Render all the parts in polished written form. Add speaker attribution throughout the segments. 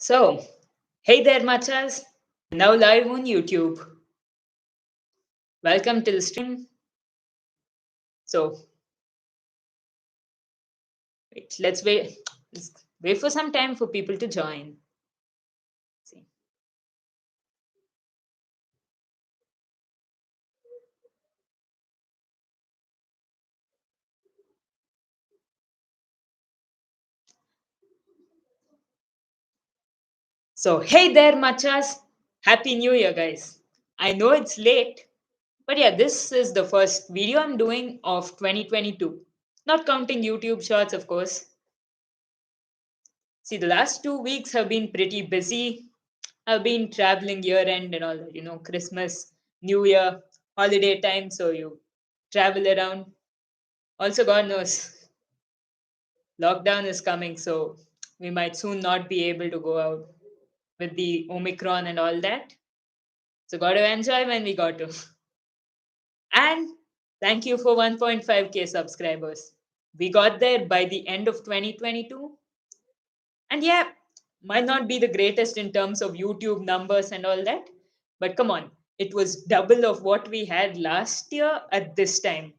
Speaker 1: So, hey there, machas. Now live on YouTube. Welcome to the stream. So, let's wait. Let's wait for some time for people to join. See. So, hey there, machas. Happy New Year, guys. I know it's late, but yeah, this is the first video I'm doing of 2022. Not counting YouTube shorts, of course. See, the last 2 weeks have been pretty busy. I've been traveling year end and all that, Christmas, New Year, holiday time, so you travel around. Also, God knows, lockdown is coming, so we might soon not be able to go out with the Omicron and all that. So, got to enjoy when we got to. And thank you for 1.5k subscribers. We got there by the end of 2022. And yeah, might not be the greatest in terms of YouTube numbers and all that, but come on, it was double of what we had last year at this time,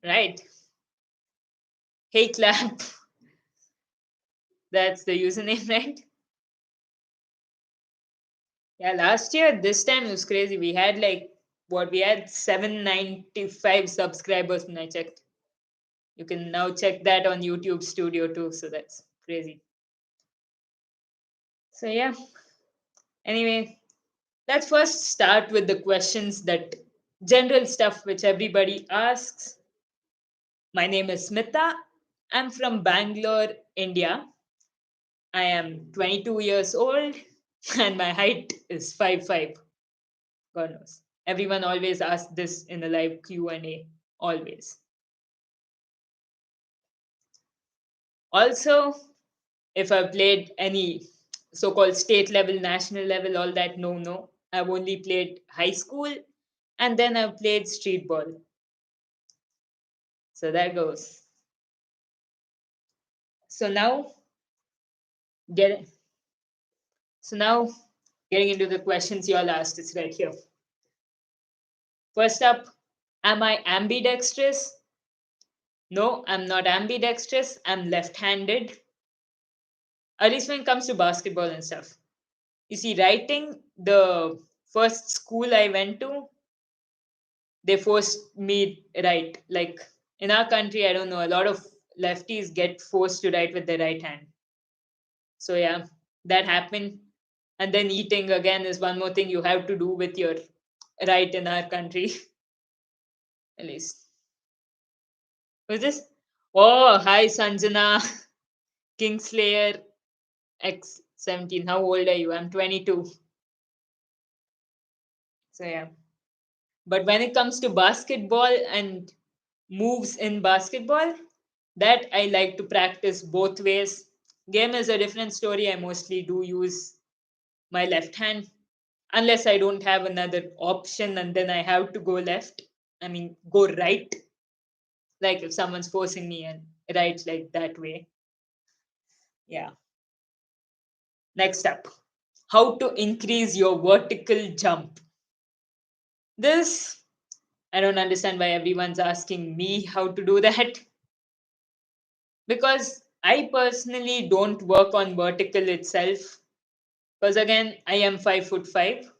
Speaker 1: right? Hey, clap. That's the username, right? Yeah, last year, this time it was crazy. We had like what we had 795 subscribers when I checked. You can now check that on YouTube Studio too, so that's crazy. So, yeah, anyway, let's first start with the questions that general stuff which everybody asks. My name is Smita. I'm from Bangalore, India. I am 22 years old and my height is 5'5". God knows. Everyone always asks this in a live Q&A. Always. Also, if I've played any so-called state level, national level, all that, no. I've only played high school and then I've played street ball. So that goes. So now get so now getting into the questions you all asked, it's right here. First up, am I ambidextrous? No, I'm not ambidextrous. I'm left-handed. At least when it comes to basketball and stuff. You see, writing, the first school I went to, they forced me write. Like in our country, I don't know, a lot of lefties get forced to write with their right hand. So yeah, that happened. And then eating again is one more thing you have to do with your right in our country, at least. Who's this? Oh, hi Sanjana, Kingslayer X17. How old are you? I'm 22. So yeah. But when it comes to basketball and moves in basketball, that I like to practice both ways. Game is a different story. I mostly do use my left hand unless I don't have another option and then I have to go left. I mean, go right. Like if someone's forcing me and right like that way. Yeah. Next up, how to increase your vertical jump. This, I don't understand why everyone's asking me how to do that. Because I personally don't work on vertical itself. Because again, I am 5'5".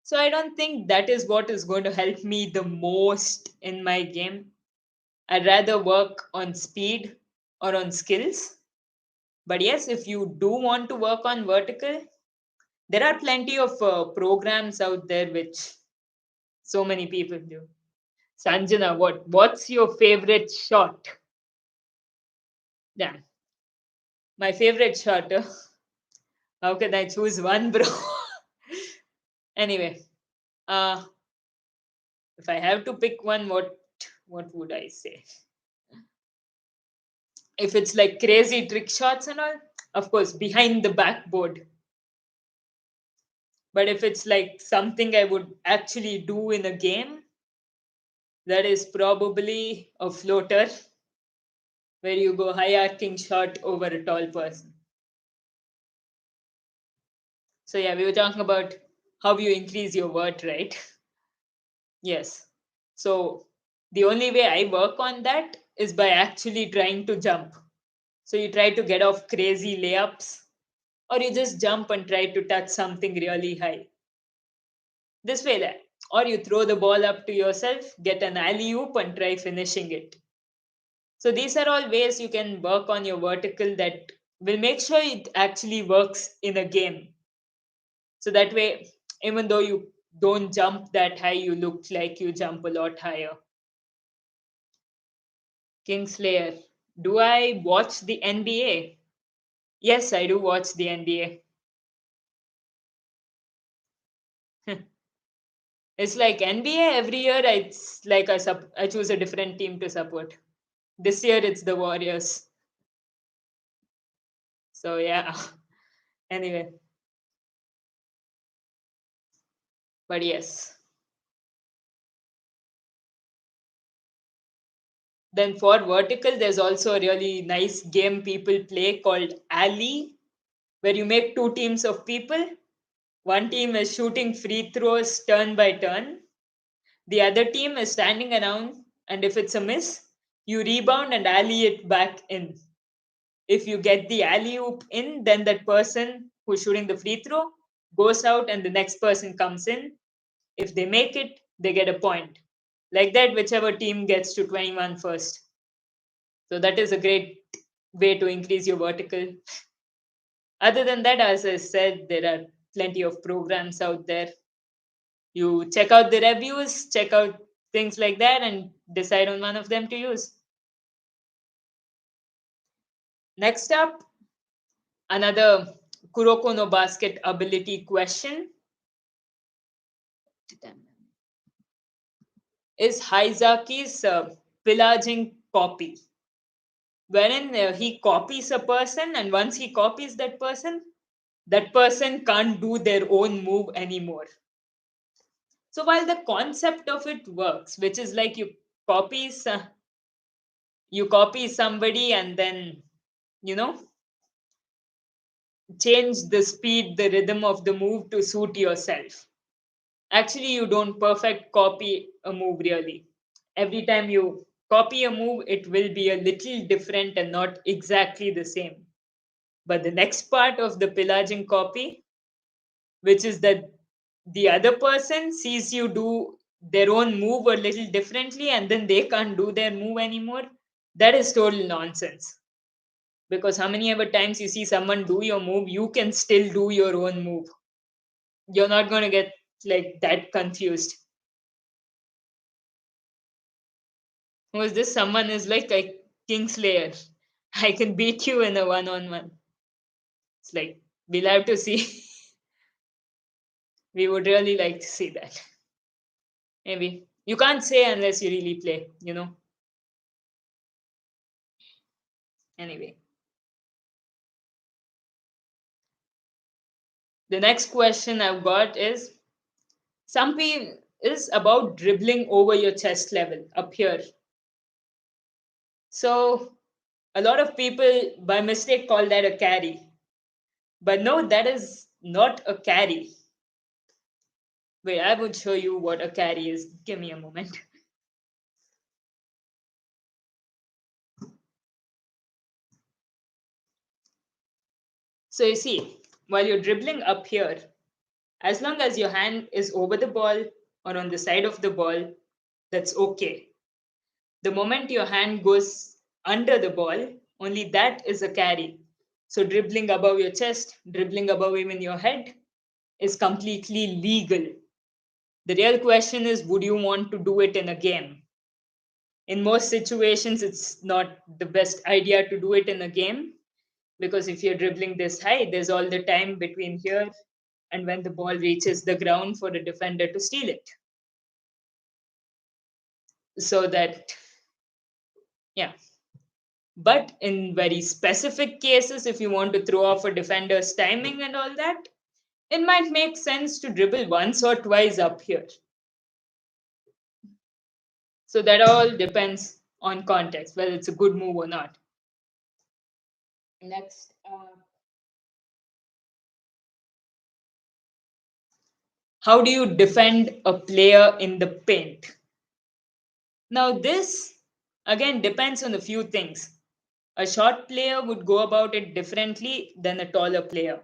Speaker 1: So I don't think that is what is going to help me the most in my game. I'd rather work on speed or on skills. But yes, if you do want to work on vertical, there are plenty of programs out there which so many people do. Sanjana, what's your favorite shot? Yeah, my favorite shot. How can I choose one, bro? Anyway, uh, if I have to pick one, what would I say? If it's like crazy trick shots and all, of course, behind the backboard. But if it's like something I would actually do in a game, that is probably a floater. where you go high arcing shot over a tall person. So yeah, we were talking about how you increase your worth, right? Yes. So the only way I work on that is by actually trying to jump. So you try to get off crazy layups, or you just jump and try to touch something really high. This way, that. Or you throw the ball up to yourself, get an alley oop, and try finishing it. So these are all ways you can work on your vertical that will make sure it actually works in a game. So that way, even though you don't jump that high, you look like you jump a lot higher. Kingslayer. Do I watch the NBA? Yes, I do watch the NBA. It's like NBA every year. It's like I choose a different team to support. This year it's the Warriors. So yeah. Anyway, but yes. Then for vertical, there's also a really nice game people play called Alley, where you make two teams of people. One team is shooting free throws turn by turn. The other team is standing around, and if it's a miss, you rebound and alley it back in. If you get the alley oop in, then that person who's shooting the free throw goes out and the next person comes in. If they make it, they get a point. Like that, whichever team gets to 21 first. So that is a great way to increase your vertical. Other than that, as I said, there are plenty of programs out there. You check out the reviews, check out things like that, and decide on one of them to use. Next up, another Kuroko no Basket ability question is Haizaki's pillaging copy, wherein he copies a person, and once he copies that person can't do their own move anymore. So while the concept of it works, which is like you copy somebody and then you know change the speed, the rhythm of the move to suit yourself. Actually, you don't perfect copy a move really. Every time you copy a move, it will be a little different and not exactly the same. But the next part of the pillaging copy, which is that the other person sees you do their own move a little differently and then they can't do their move anymore, that is total nonsense. Because how many ever times you see someone do your move, you can still do your own move. You're not going to get like that confused. Who is this? Someone is like a Kingslayer. I can beat you in a one-on-one. It's like, we'll have to see. We would really like to see that. Maybe. You can't say unless you really play. Anyway. The next question I've got is something is about dribbling over your chest level up here. So a lot of people by mistake call that a carry. But no, that is not a carry. Wait, I would show you what a carry is. Give me a moment. So you see, while you're dribbling up here, as long as your hand is over the ball or on the side of the ball, that's okay. The moment your hand goes under the ball, only that is a carry. So dribbling above your chest, dribbling above even your head is completely legal. The real question is, would you want to do it in a game? In most situations, it's not the best idea to do it in a game because if you're dribbling this high, there's all the time between here and when the ball reaches the ground for the defender to steal it. So that, yeah. But in very specific cases, if you want to throw off a defender's timing and all that, it might make sense to dribble once or twice up here. So that all depends on context, whether it's a good move or not. Next, how do you defend a player in the paint? Now, this again depends on a few things. A short player would go about it differently than a taller player.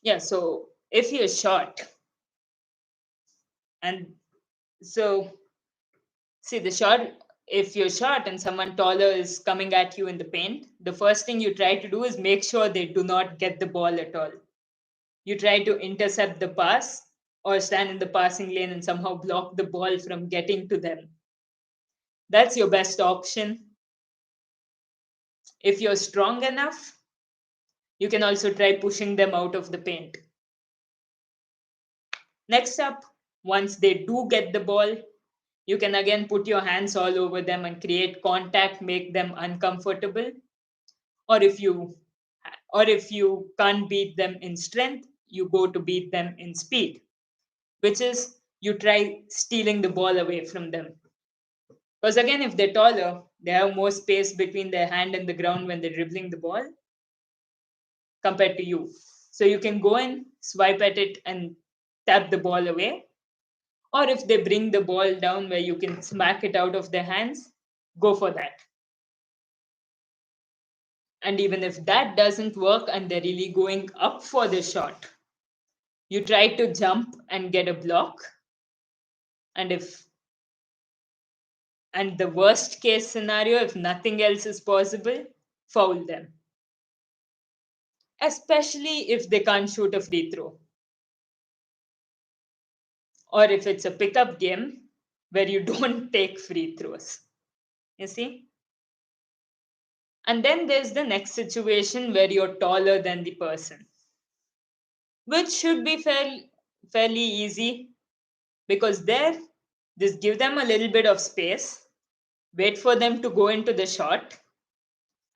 Speaker 1: Yeah, so if you're short, and so see the short, if you're short and someone taller is coming at you in the paint, the first thing you try to do is make sure they do not get the ball at all. You try to intercept the pass or stand in the passing lane and somehow block the ball from getting to them. That's your best option. If you're strong enough, you can also try pushing them out of the paint. Next up, once they do get the ball, you can again put your hands all over them and create contact, make them uncomfortable. Or if you can't beat them in strength, you go to beat them in speed, which is you try stealing the ball away from them. Because again, if they're taller, they have more space between their hand and the ground when they're dribbling the ball compared to you. So you can go and swipe at it and tap the ball away. Or if they bring the ball down where you can smack it out of their hands, go for that. And even if that doesn't work and they're really going up for the shot, you try to jump and get a block. And the worst case scenario, if nothing else is possible, foul them. Especially if they can't shoot a free throw. Or if it's a pickup game where you don't take free throws. You see? And then there's the next situation where you're taller than the person, which should be fairly easy because there, just give them a little bit of space, wait for them to go into the shot,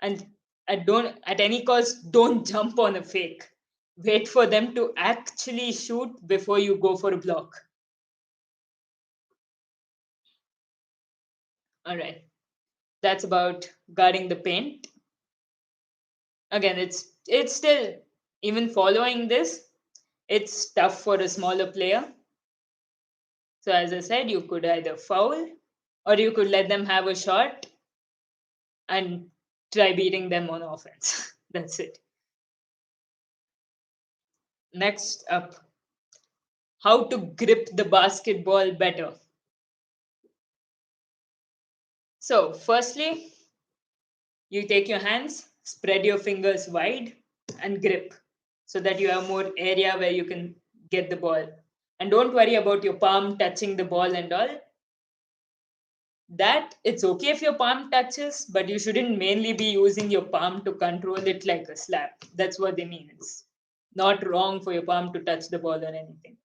Speaker 1: and at any cost, don't jump on a fake. Wait for them to actually shoot before you go for a block. All right. That's about guarding the paint. Again, it's still, even following this, it's tough for a smaller player. So as I said, you could either foul or you could let them have a shot and try beating them on offense. That's it. Next up, how to grip the basketball better. So firstly, you take your hands, spread your fingers wide, and grip so that you have more area where you can get the ball. And don't worry about your palm touching the ball and all. That it's okay if your palm touches, but you shouldn't mainly be using your palm to control it like a slap. That's what they mean. It's not wrong for your palm to touch the ball or anything.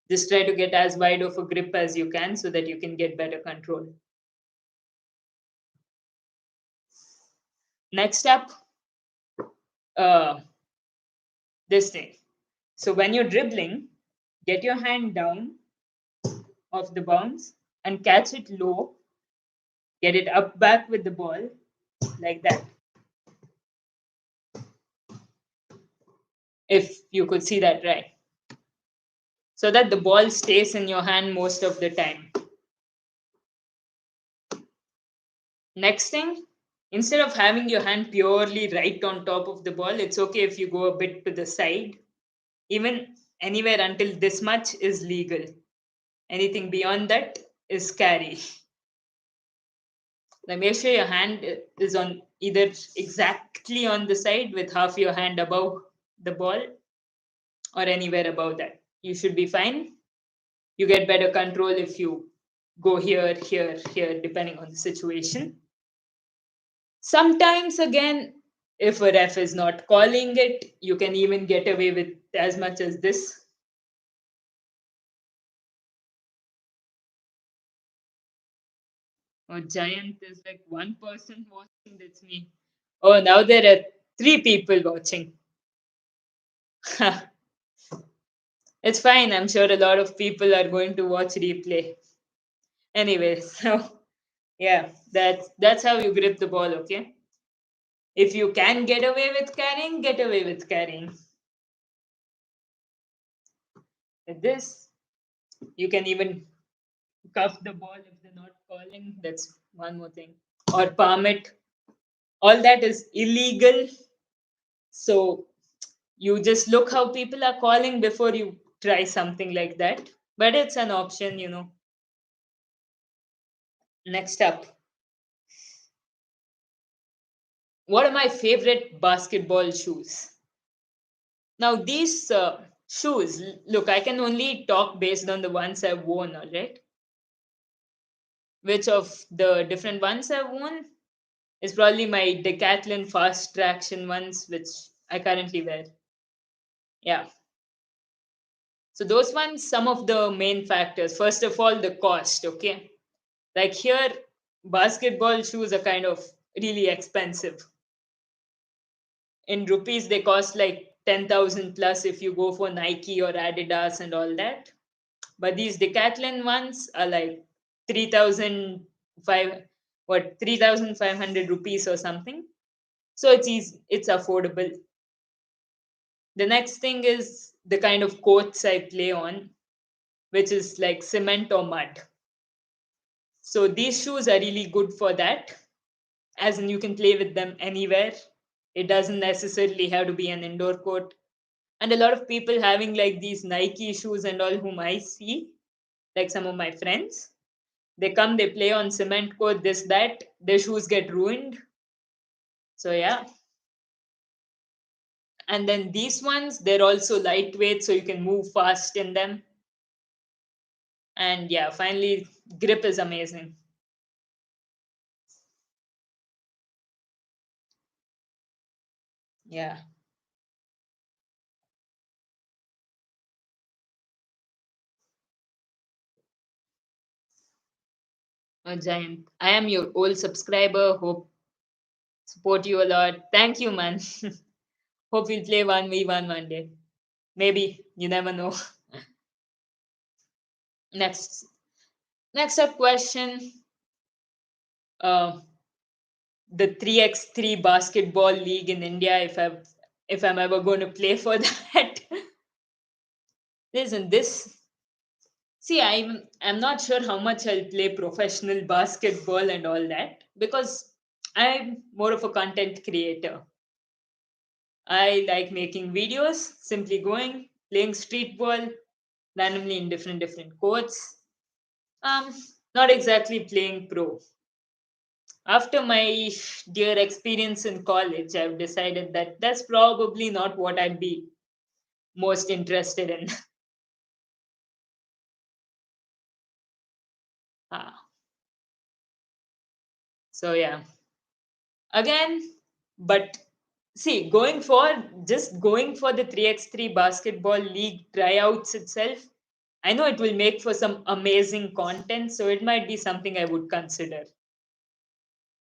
Speaker 1: Just try to get as wide of a grip as you can so that you can get better control. Next up, uh, this thing. So when you're dribbling, get your hand down off the bounce and catch it low. Get it up back with the ball like that. If you could see that right. So that the ball stays in your hand most of the time. Next thing, instead of having your hand purely right on top of the ball, it's okay if you go a bit to the side. Even anywhere until this much is legal. Anything beyond that is scary. Now make sure your hand is on either exactly on the side with half your hand above the ball or anywhere above that. You should be fine. You get better control if you go here, here, here, depending on the situation. Sometimes, again, if a ref is not calling it, you can even get away with as much as this. Oh, giant is like one person watching, that's me. Oh, now there are three people watching. It's fine. I'm sure a lot of people are going to watch replay. Anyway, so yeah, that's how you grip the ball, okay? If you can get away with carrying, get away with carrying. With this, you can even cuff the ball if they're not calling. That's one more thing. Or palm it. All that is illegal. So you just look how people are calling before you try something like that. But it's an option. Next up, what are my favorite basketball shoes? Now, these shoes, look, I can only talk based on the ones I've worn, all right? Which of the different ones I've worn is probably my Decathlon fast traction ones, which I currently wear. Yeah. So, those ones, some of the main factors. First of all, the cost, okay? Like here, basketball shoes are kind of really expensive. In rupees, they cost like 10,000 plus if you go for Nike or Adidas and all that. But these Decathlon ones are like 3,005, what, 3,500 rupees or something. So it's easy, it's affordable. The next thing is the kind of courts I play on, which is like cement or mud. So these shoes are really good for that, as in you can play with them anywhere. It doesn't necessarily have to be an indoor court. And a lot of people having like these Nike shoes and all, whom I see, like some of my friends, they come, they play on cement court, this, that, their shoes get ruined. So, yeah. And then these ones, they're also lightweight, so you can move fast in them. And yeah, finally, grip is amazing. Yeah. A giant. I am your old subscriber. Hope support you a lot. Thank you, man. Hope we'll play 1v1 one day. Maybe. You never know. Next. Next up question. Uh, the 3x3 basketball league in India, if I'm ever going to play for that. Listen, this, see, I'm not sure how much I'll play professional basketball and all that, because I'm more of a content creator. I like making videos, simply going, playing street ball randomly in different courts. Um, Not exactly playing pro. After my dear experience in college, I've decided that that's probably not what I'd be most interested in. Ah, so yeah, again, but see, going for the 3x3 basketball league tryouts itself, I know it will make for some amazing content, so it might be something I would consider.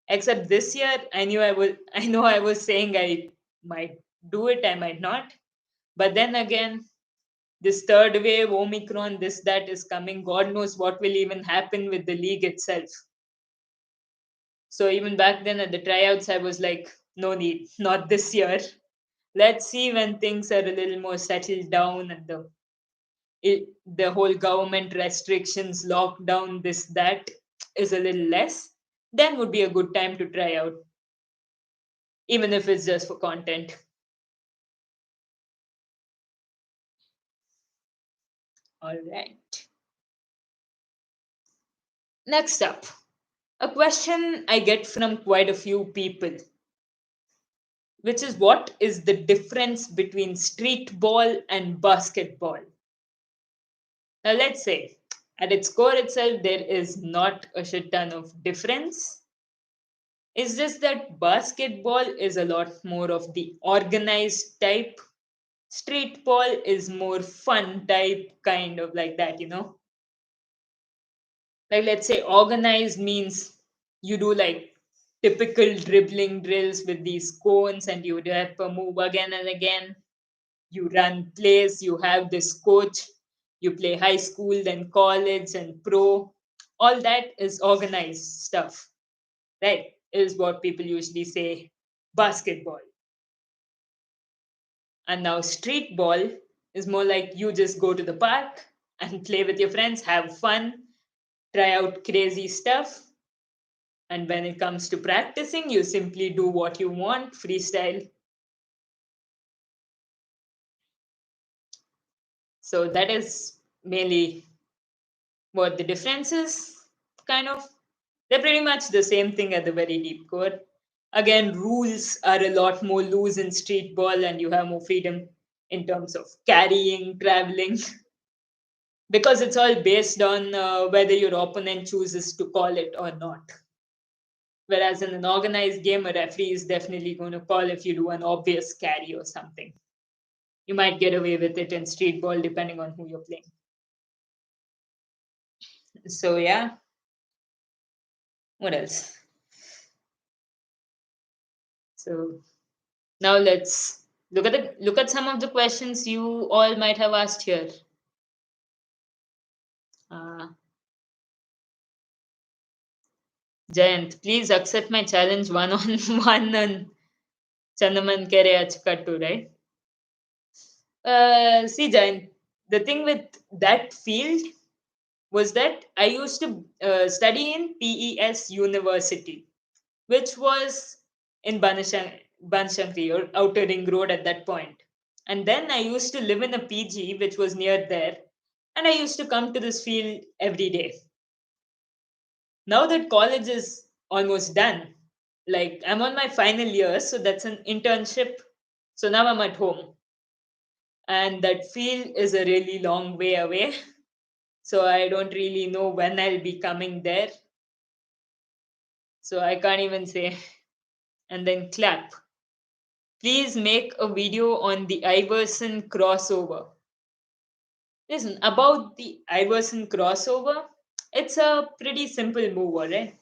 Speaker 1: Except this year, I know I was saying I might do it, I might not. But then again, this third wave, Omicron, this, that is coming. God knows what will even happen with the league itself. So even back then at the tryouts, I was like, no need, not this year. Let's see when things are a little more settled down and the whole government restrictions, lockdown, this, that is a little less. Then would be a good time to try out, even if it's just for content. All right. Next up, a question I get from quite a few people, which is what is the difference between street ball and basketball? Now, let's say at its core itself, there is not a shit ton of difference. It's just that basketball is a lot more of the organized type. Street ball is more fun type, kind of like that. Like, let's say organized means you do like typical dribbling drills with these cones and you have to move again and again. You run plays, you have this coach You play high school, then college and pro. All that is organized stuff, right? Is what people usually say basketball. And now street ball is more like you just go to the park and play with your friends, have fun, try out crazy stuff. And when it comes to practicing, you simply do what you want, freestyle. So that is mainly what the difference is, kind of. They're pretty much the same thing at the very deep core. Again, rules are a lot more loose in street ball, and you have more freedom in terms of carrying, traveling, because it's all based on whether your opponent chooses to call it or not. Whereas in an organized game, a referee is definitely going to call if you do an obvious carry or something. You might get away with it in street ball depending on who you're playing. So yeah, what else? So now let's look at some of the questions you all might have asked here. Uh, Jayant, please accept my challenge one on one on Chandaman Kere Achkattu, right? See, Jayant, the thing with that field was that I used to study in PES University, which was in Banashankari or Outer Ring Road at that point. And then I used to live in a PG, which was near there. And I used to come to this field every day. Now that college is almost done, like I'm on my final year, so that's an internship. So now I'm at home. And that field is a really long way away. So I don't really know when I'll be coming there. So I can't even say. And then clap. Please make a video on the Iverson crossover. Listen, about the Iverson crossover, it's a pretty simple move, alright?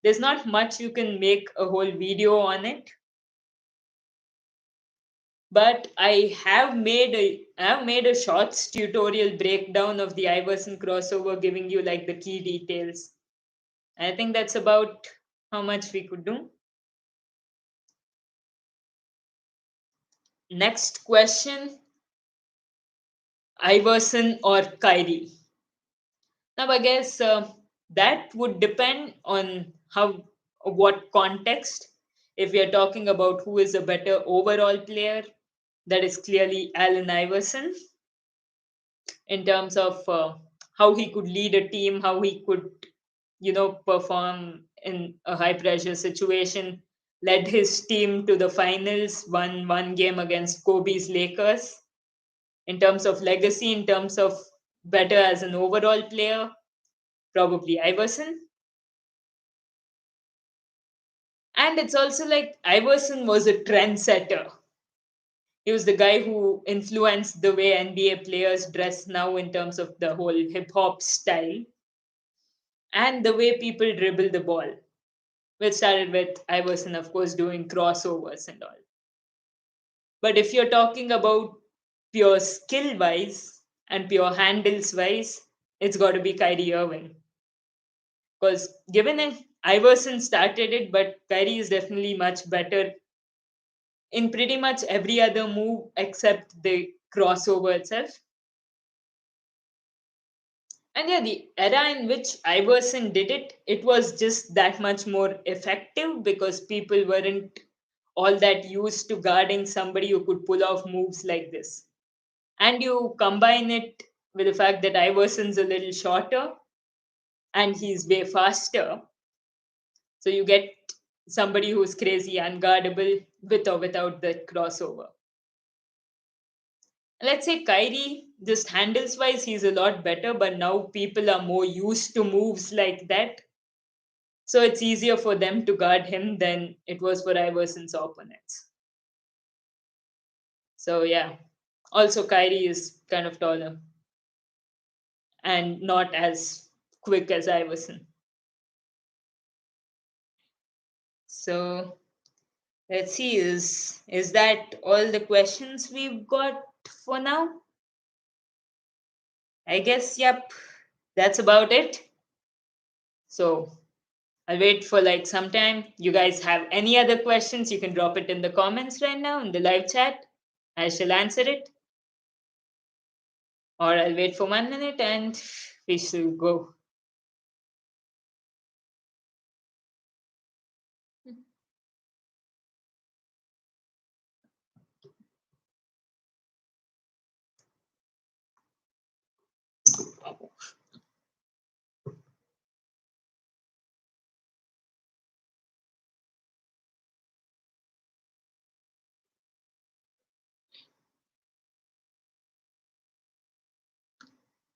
Speaker 1: There's not much you can make a whole video on it. But I have made a shorts tutorial breakdown of the Iverson crossover, giving you like the key details. I think that's about how much we could do. Next question, Iverson or Kyrie? Now, I guess that would depend on what context. If we are talking about who is a better overall player, that is clearly Allen Iverson in terms of how he could lead a team, how he could, perform in a high pressure situation, led his team to the finals, won one game against Kobe's Lakers. In terms of legacy, in terms of better as an overall player, probably Iverson. And it's also like Iverson was a trendsetter. He was the guy who influenced the way NBA players dress now in terms of the whole hip hop style and the way people dribble the ball, which started with Iverson, of course, doing crossovers and all. But if you're talking about pure skill wise and pure handles wise, it's got to be Kyrie Irving. Because given it, Iverson started it, but Kyrie is definitely much better in pretty much every other move except the crossover itself. And yeah, the era in which Iverson did it, it was just that much more effective because people weren't all that used to guarding somebody who could pull off moves like this. And you combine it with the fact that Iverson's a little shorter and he's way faster. So you get somebody who's crazy unguardable with or without the crossover. Let's say Kyrie, just handles wise, he's a lot better, but now people are more used to moves like that. So it's easier for them to guard him than it was for Iverson's opponents. So yeah. Also Kyrie is kind of taller and not as quick as Iverson. So let's see, is that all the questions we've got for now? I guess, yep, that's about it. So I'll wait for like some time. You guys have any other questions? You can drop it in the comments right now in the live chat. I shall answer it. Or I'll wait for 1 minute and we shall go.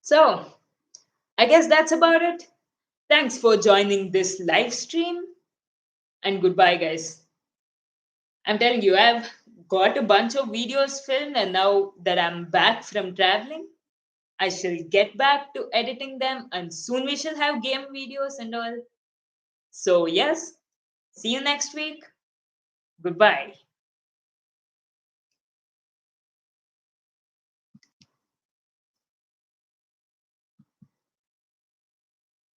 Speaker 1: So I guess that's about it. Thanks for joining this live stream and goodbye, guys. I'm telling you, I've got a bunch of videos filmed, and now that I'm back from traveling, I shall get back to editing them, and soon we shall have game videos and all. So, yes, see you next week. Goodbye.